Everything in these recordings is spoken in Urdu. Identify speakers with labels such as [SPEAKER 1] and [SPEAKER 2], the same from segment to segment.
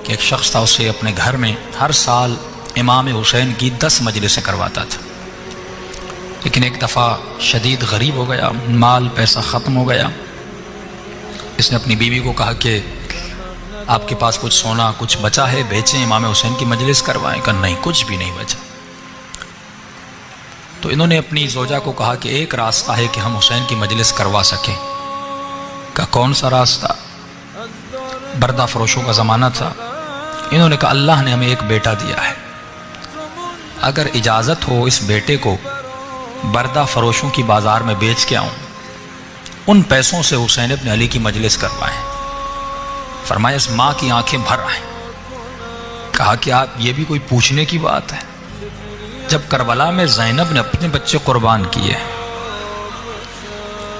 [SPEAKER 1] کہ ایک شخص تھا، اسے اپنے گھر میں ہر سال امام حسین کی 10 مجلسیں کرواتا تھا، لیکن ایک دفعہ شدید غریب ہو گیا، مال پیسہ ختم ہو گیا۔ اس نے اپنی بیوی کو کہا کہ آپ کے پاس کچھ سونا کچھ بچا ہے، بیچیں، امام حسین کی مجلس کروائیں۔ کہا نہیں، کچھ بھی نہیں بچا۔ تو انہوں نے اپنی زوجہ کو کہا کہ ایک راستہ ہے کہ ہم حسین کی مجلس کروا سکیں۔ کہا کون سا راستہ؟ بردہ فروشوں کا زمانہ تھا۔ انہوں نے کہا اللہ نے ہمیں ایک بیٹا دیا ہے، اگر اجازت ہو اس بیٹے کو بردہ فروشوں کی بازار میں بیچ کے آؤں، ان پیسوں سے حسین ابن علی کی مجلس کروائیں۔ فرمایا اس ماں کی آنکھیں بھر آئیں۔ کہا کہ آپ یہ بھی کوئی پوچھنے کی بات ہے؟ جب کربلا میں زینب نے اپنے بچے قربان کیے،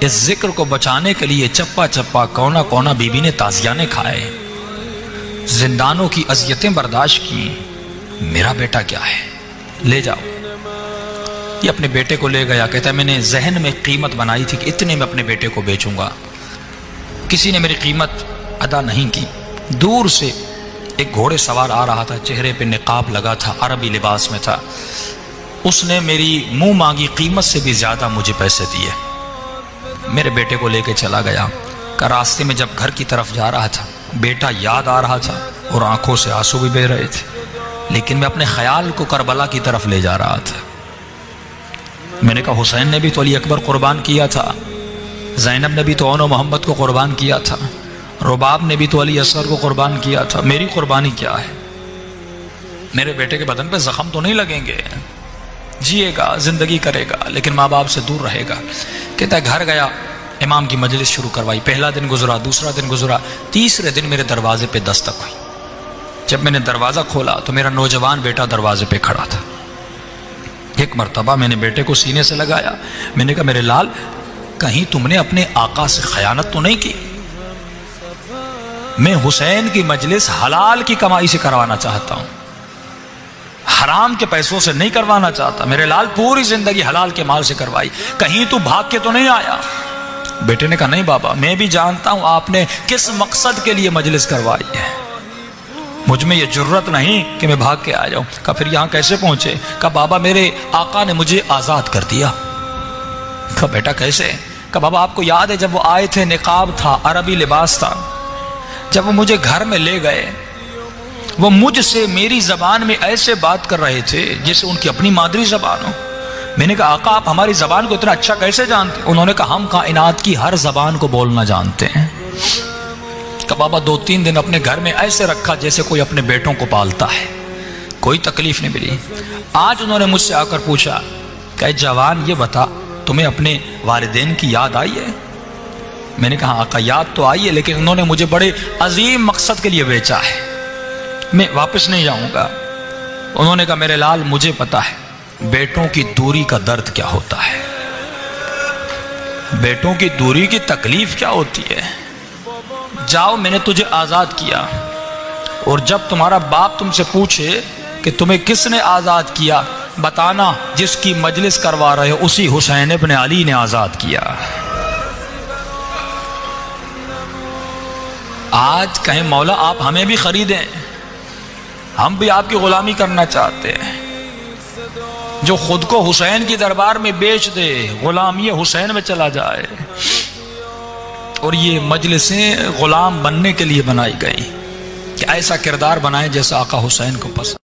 [SPEAKER 1] اس ذکر کو بچانے کے لیے چپا چپا کونا کونا بی بی نے تازیانے کھائے، زندانوں کی اذیتیں برداشت کی، میرا بیٹا کیا ہے، لے جاؤ۔ یہ اپنے بیٹے کو لے گیا، کہتا ہے میں نے ذہن میں قیمت بنائی تھی کہ اتنے میں اپنے بیٹے کو بیچوں گا، کسی نے میری قیمت ادا نہیں کی۔ دور سے ایک گھوڑے سوار آ رہا تھا، چہرے پہ نقاب لگا تھا، عربی لباس میں تھا، اس نے میری منہ مانگی قیمت سے بھی زیادہ مجھے پیسے دیے، میرے بیٹے کو لے کے چلا گیا۔ کہ راستے میں جب گھر کی طرف جا رہا تھا، بیٹا یاد آ رہا تھا اور آنکھوں سے آنسو بھی بہہ رہے تھے، لیکن میں اپنے خیال کو کربلا کی طرف لے جا رہا تھا۔ میں نے کہا حسین نے بھی تو علی اکبر قربان کیا تھا، زینب نے بھی تو اون و محمد کو قربان کیا تھا، رباب نے بھی تو علی اصغر کو قربان کیا تھا، میری قربانی کیا ہے؟ میرے بیٹے کے بدن پہ زخم تو نہیں لگیں گے، جیے گا، زندگی کرے گا، لیکن ماں باپ سے دور رہے گا۔ کہتا ہے گھر گیا، امام کی مجلس شروع کروائی، پہلا دن گزرا، دوسرا دن گزرا، تیسرے دن میرے دروازے پہ دستک ہوئی۔ جب میں نے دروازہ کھولا تو میرا نوجوان بیٹا دروازے پہ کھڑا تھا۔ ایک مرتبہ میں نے بیٹے کو سینے سے لگایا، میں نے کہا میرے لال، کہیں تم نے اپنے آقا سے خیانت تو نہیں کی؟ میں حسین کی مجلس حلال کی کمائی سے کروانا چاہتا ہوں، حرام کے پیسوں سے نہیں کروانا چاہتا۔ میرے لال پوری زندگی حلال کے مال سے کروائی، کہیں تو بھاگ کے تو نہیں آیا؟ بیٹے نے کہا نہیں بابا، میں بھی جانتا ہوں آپ نے کس مقصد کے لیے مجلس کروائی ہے، مجھ میں یہ جرت نہیں کہ میں بھاگ کے آ جاؤں۔ کہا پھر یہاں کیسے پہنچے؟ کہا بابا میرے آقا نے مجھے آزاد کر دیا۔ کہا بیٹا کیسے؟ کہا بابا آپ کو یاد ہے جب وہ آئے تھے، نقاب تھا، عربی لباس تھا، جب وہ مجھے گھر میں لے گئے، وہ مجھ سے میری زبان میں ایسے بات کر رہے تھے جیسے ان کی اپنی مادری زبان ہو۔ میں نے کہا آقا آپ ہماری زبان کو اتنا اچھا کیسے جانتے؟ انہوں نے کہا ہم کائنات کی ہر زبان کو بولنا جانتے ہیں۔ کہ بابا 2-3 دن اپنے گھر میں ایسے رکھا جیسے کوئی اپنے بیٹوں کو پالتا ہے، کوئی تکلیف نہیں ملی۔ آج انہوں نے مجھ سے آ کر پوچھا کہ جوان یہ بتا تمہیں اپنے والدین کی یاد آئی ہے؟ میں نے کہا آقا یاد تو آئی ہے، لیکن انہوں نے مجھے بڑے عظیم مقصد کے لیے بیچا ہے، میں واپس نہیں جاؤں گا۔ انہوں نے کہا میرے لال مجھے پتا ہے بیٹوں کی دوری کا درد کیا ہوتا ہے، بیٹوں کی دوری کی تکلیف کیا ہوتی ہے۔ جاؤ میں نے تجھے آزاد کیا، اور جب تمہارا باپ تم سے پوچھے کہ تمہیں کس نے آزاد کیا، بتانا جس کی مجلس کروا رہے ہو اسی حسین ابن علی نے آزاد کیا۔ آج کہیں مولا آپ ہمیں بھی خریدیں، ہم بھی آپ کی غلامی کرنا چاہتے ہیں۔ جو خود کو حسین کی دربار میں بیچ دے، غلامی حسین میں چلا جائے۔ اور یہ مجلسیں غلام بننے کے لیے بنائی گئی کہ ایسا کردار بنائیں جیسا آقا حسین کو پسند۔